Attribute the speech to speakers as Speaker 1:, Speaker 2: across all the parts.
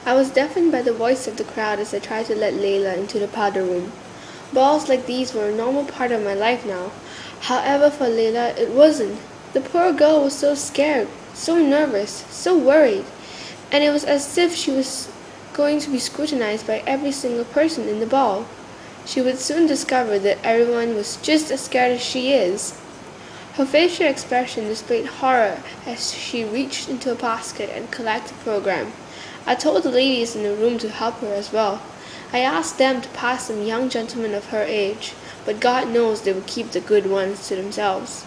Speaker 1: I was deafened by the voice of the crowd as I tried to let Layla into the powder room. Balls like these were a normal part of my life now. However, for Layla, it wasn't. The poor girl was so scared, so nervous, so worried, and it was as if she was going to be scrutinized by every single person in the ball. She would soon discover that everyone was just as scared as she is. Her facial expression displayed horror as she reached into a basket and collected the program. I told the ladies in the room to help her as well. I asked them to pass some young gentlemen of her age, but God knows they would keep the good ones to themselves.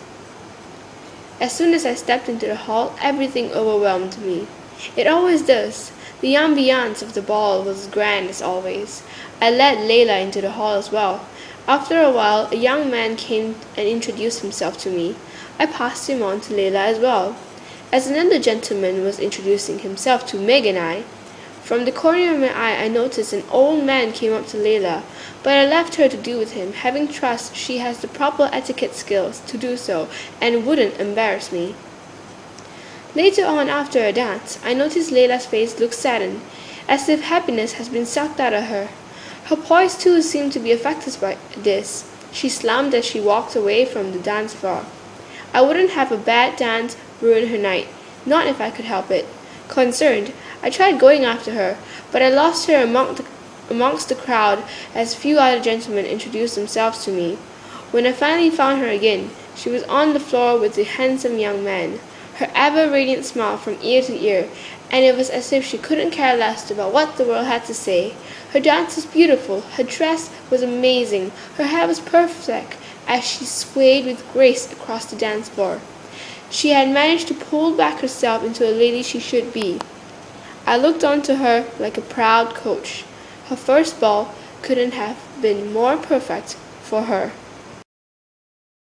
Speaker 1: As soon as I stepped into the hall, everything overwhelmed me. It always does. The ambiance of the ball was grand as always. I led Layla into the hall as well. After a while, a young man came and introduced himself to me. I passed him on to Layla as well. As another gentleman was introducing himself to Meg and I, from the corner of my eye I noticed an old man came up to Layla, but I left her to deal with him, having trust she has the proper etiquette skills to do so and wouldn't embarrass me. Later on after a dance, I noticed Layla's face look saddened, as if happiness has been sucked out of her. Her poise too seemed to be affected by this. She slumped as she walked away from the dance floor. I wouldn't have a bad dance ruin her night, not if I could help it. Concerned, I tried going after her, but I lost her amongst the crowd as few other gentlemen introduced themselves to me. When I finally found her again, she was on the floor with the handsome young man, her ever-radiant smile from ear to ear, and it was as if she couldn't care less about what the world had to say. Her dance was beautiful, her dress was amazing, her hair was perfect as she swayed with grace across the dance floor. She had managed to pull back herself into a lady she should be. I looked on to her like a proud coach. Her first ball couldn't have been more perfect for her.